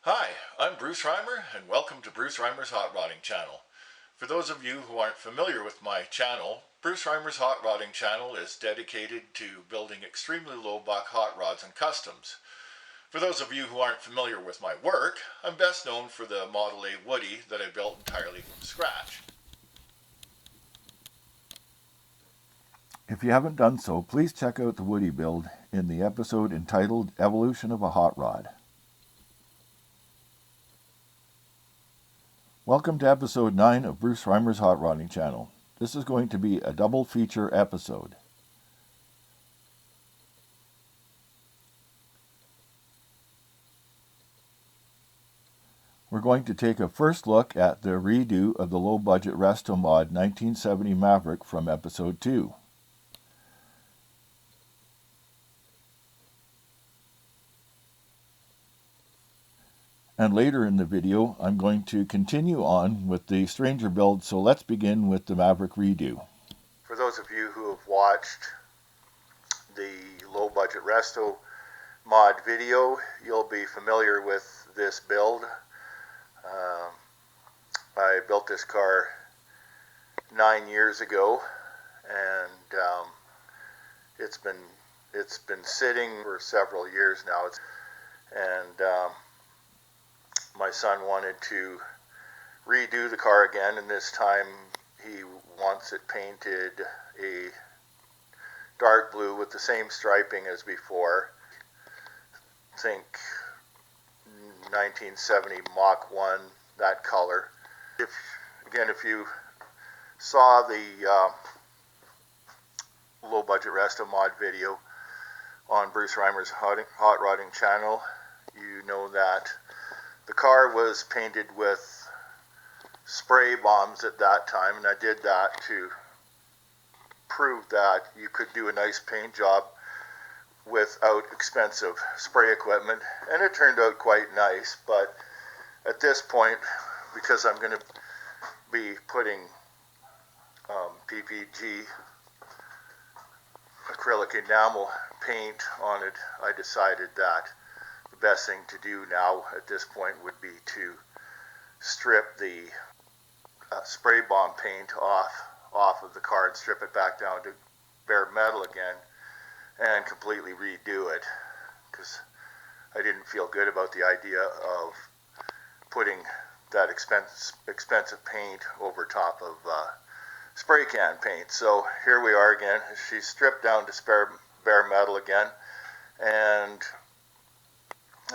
Hi, I'm Bruce Reimer, and welcome to Bruce Reimer's Hot Rodding channel. For those of you who aren't familiar with my channel, Bruce Reimer's Hot Rodding channel is dedicated to building extremely low buck hot rods and customs. For those of you who aren't familiar with my work, I'm best known for the Model A Woody that I built entirely from scratch. If you haven't done so, please check out the Woody build in the episode entitled Evolution of a Hot Rod. Welcome to episode 9 of Bruce Reimer's Hot Rodding channel. This is going to be a double feature episode. We're going to take a first look at the redo of the Low Budget Restomod 1970 Maverick from episode 2. And later in the video, I'm going to continue on with the Stranger build, so let's begin with the Maverick redo. For those of you who have watched the Low Budget Restomod video, you'll be familiar with this build. I built this car 9 years ago, and it's been sitting for several years now. My son wanted to redo the car again, and this time he wants it painted a dark blue with the same striping as before. Think 1970 Mach 1, that color. If you saw the Low Budget Restomod video on Bruce Reimer's Hot Rodding channel, you know that the car was painted with spray bombs at that time, and I did that to prove that you could do a nice paint job without expensive spray equipment, and it turned out quite nice. But at this point, because I'm going to be putting PPG acrylic enamel paint on it, I decided that the best thing to do now at this point would be to strip the spray bomb paint off of the car and strip it back down to bare metal again and completely redo it, because I didn't feel good about the idea of putting that expensive paint over top of spray can paint. So here we are again. She's stripped down to bare metal again, and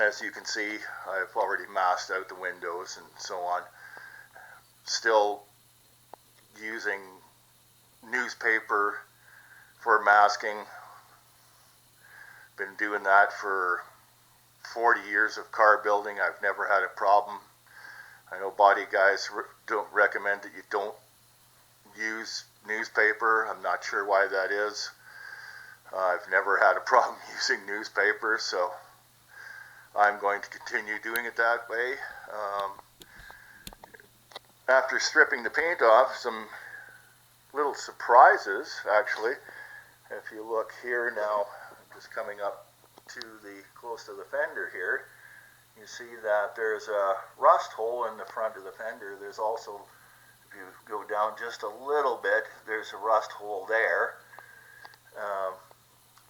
as you can see, I've already masked out the windows and so on. Still using newspaper for masking. Been doing that for 40 years of car building. I've never had a problem. I know body guys don't recommend that you don't use newspaper. I'm not sure why that is. I've never had a problem using newspaper, so I'm going to continue doing it that way. After stripping the paint off, some little surprises actually. If you look here now, just coming up to close to the fender here, you see that there's a rust hole in the front of the fender. There's also, if you go down just a little bit, there's a rust hole there,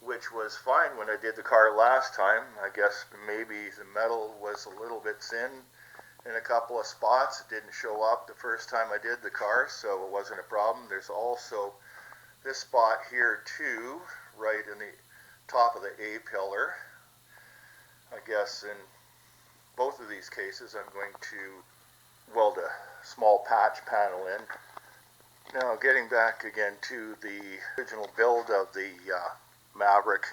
which was fine when I did the car last time. I guess maybe the metal was a little bit thin in a couple of spots. It didn't show up the first time I did the car, so it wasn't a problem. There's also this spot here too, right in the top of the A-pillar. I guess in both of these cases I'm going to weld a small patch panel in. Now getting back again to the original build of the Maverick,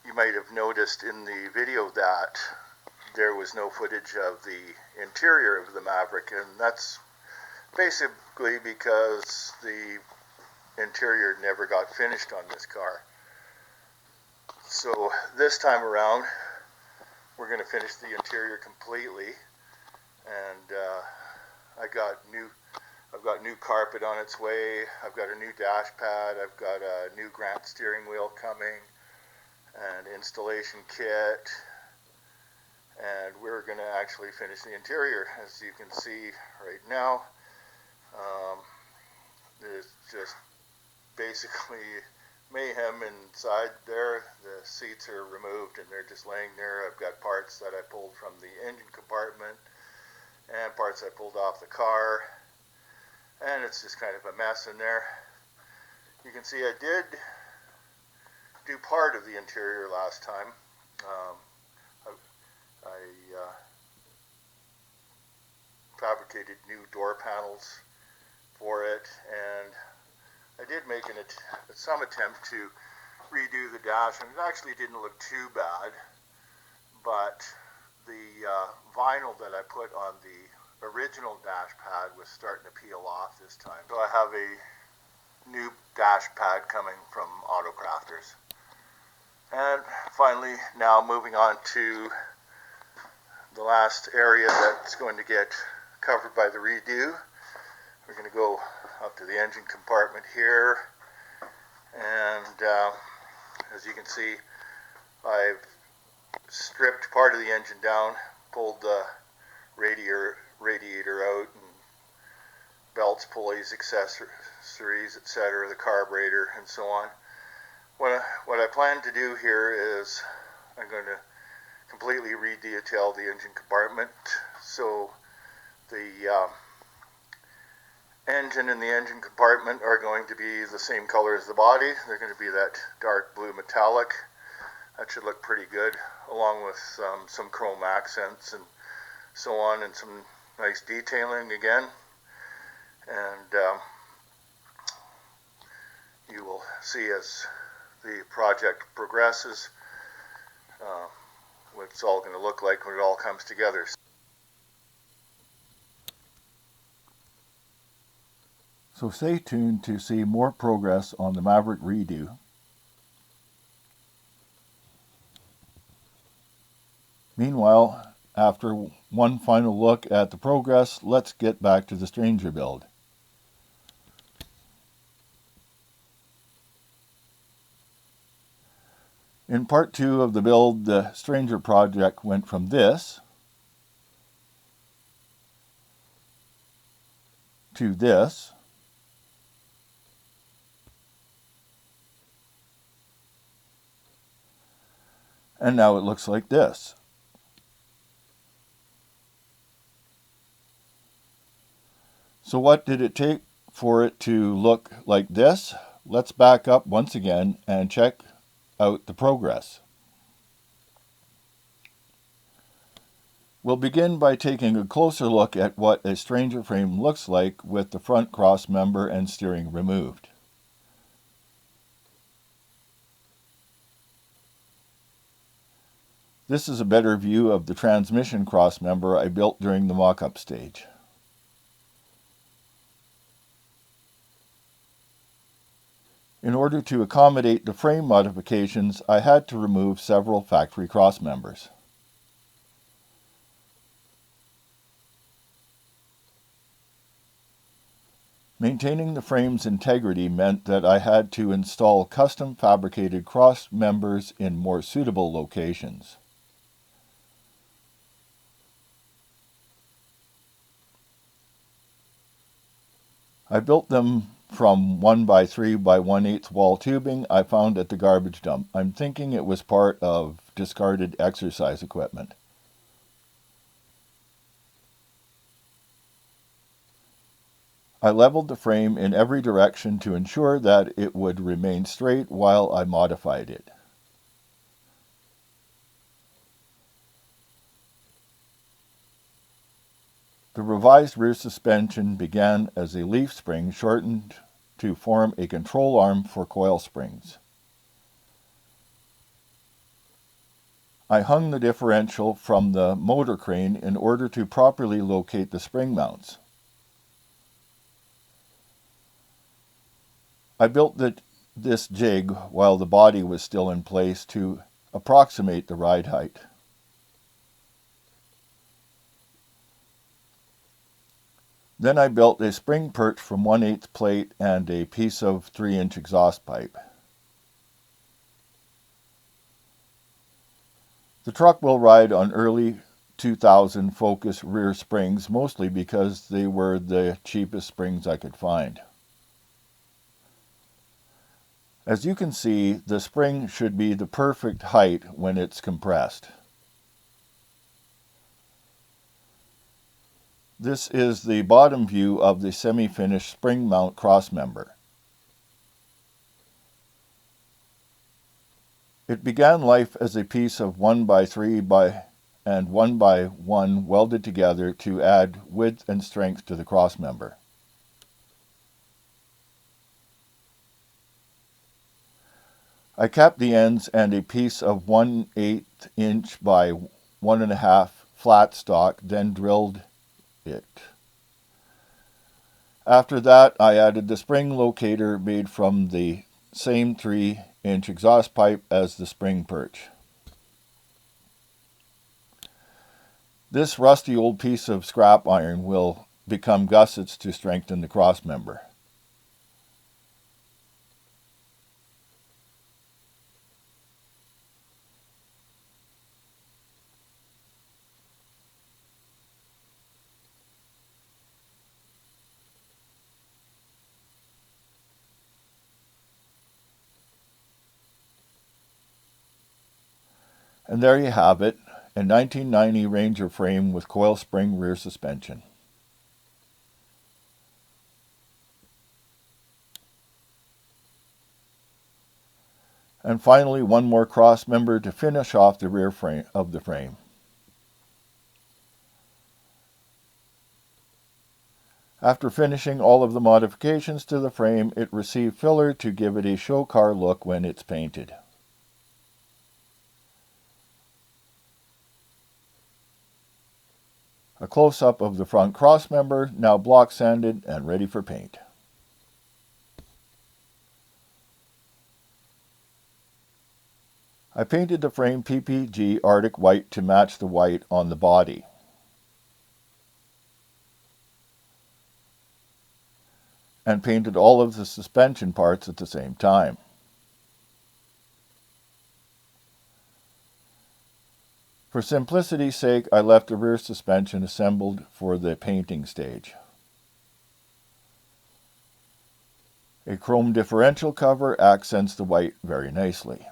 you might have noticed in the video that there was no footage of the interior of the Maverick, and that's basically because the interior never got finished on this car. So this time around we're going to finish the interior completely, and I've got new carpet on its way. I've got a new dash pad. I've got a new Grant steering wheel coming, and installation kit, and we're going to actually finish the interior. As you can see right now, there's just basically mayhem inside there. The seats are removed and they're just laying there. I've got parts that I pulled from the engine compartment and parts I pulled off the car, and it's just kind of a mess in there. You can see I did do part of the interior last time. I fabricated new door panels for it, and I did make some attempt to redo the dash, and it actually didn't look too bad, but the vinyl that I put on the original dash pad was starting to peel off this time. So I have a new dash pad coming from Autocrafters. And finally, now moving on to the last area that's going to get covered by the redo. We're going to go up to the engine compartment here, and as you can see, I've stripped part of the engine down, pulled the radiator out, and belts, pulleys, accessories, etc., the carburetor, and so on. What I plan to do here is I'm going to completely redetail the engine compartment, so the engine and the engine compartment are going to be the same color as the body. They're going to be that dark blue metallic. That should look pretty good, along with some chrome accents and so on, and some nice detailing again. And you will see as the project progresses what it's all going to look like when it all comes together. So stay tuned to see more progress on the Maverick redo. Meanwhile, after one final look at the progress, let's get back to the Stranger build. In part 2 of the build, the Stranger project went from this to this, and now it looks like this. So what did it take for it to look like this? Let's back up once again and check out the progress. We'll begin by taking a closer look at what a Stranger frame looks like with the front cross member and steering removed. This is a better view of the transmission cross member I built during the mock-up stage. In order to accommodate the frame modifications, I had to remove several factory cross members. Maintaining the frame's integrity meant that I had to install custom fabricated cross members in more suitable locations. I built them from 1x3 by 1/8 wall tubing I found at the garbage dump. I'm thinking it was part of discarded exercise equipment. I leveled the frame in every direction to ensure that it would remain straight while I modified it. The revised rear suspension began as a leaf spring shortened to form a control arm for coil springs. I hung the differential from the motor crane in order to properly locate the spring mounts. I built this jig while the body was still in place to approximate the ride height. Then I built a spring perch from 1/8 plate and a piece of 3-inch exhaust pipe. The truck will ride on early 2000 Focus rear springs, mostly because they were the cheapest springs I could find. As you can see, the spring should be the perfect height when it's compressed. This is the bottom view of the semi-finished spring mount crossmember. It began life as a piece of 1x3 and 1x1 welded together to add width and strength to the crossmember. I capped the ends and a piece of 1/8 inch by 1.5 flat stock, then drilled it. After that, I added the spring locator made from the same 3-inch exhaust pipe as the spring perch. This rusty old piece of scrap iron will become gussets to strengthen the crossmember. And there you have it, a 1990 Ranger frame with coil spring rear suspension. And finally, one more cross member to finish off the rear frame of the frame. After finishing all of the modifications to the frame, it received filler to give it a show car look when it's painted. A close-up of the front crossmember, now block sanded and ready for paint. I painted the frame PPG Arctic White to match the white on the body. And painted all of the suspension parts at the same time. For simplicity's sake, I left the rear suspension assembled for the painting stage. A chrome differential cover accents the white very nicely.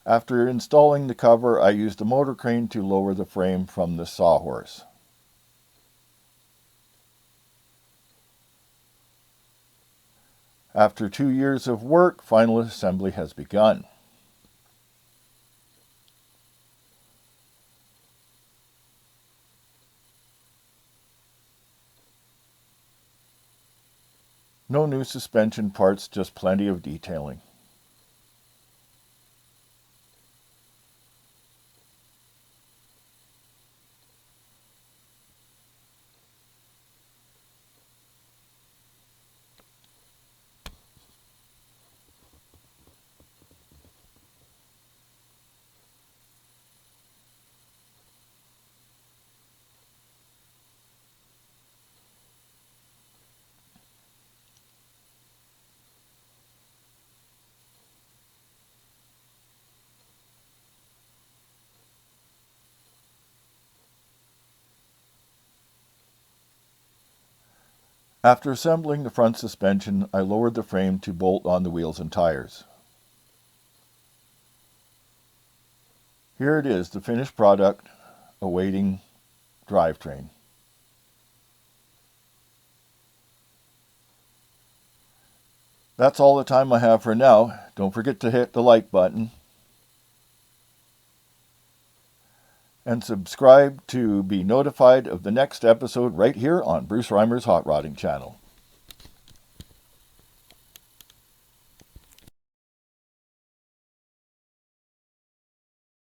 After installing the cover, I used a motor crane to lower the frame from the sawhorse. After 2 years of work, final assembly has begun. No new suspension parts, just plenty of detailing. After assembling the front suspension, I lowered the frame to bolt on the wheels and tires. Here it is, the finished product, awaiting drivetrain. That's all the time I have for now. Don't forget to hit the like button. And subscribe to be notified of the next episode right here on Bruce Reimer's Hot Rodding channel.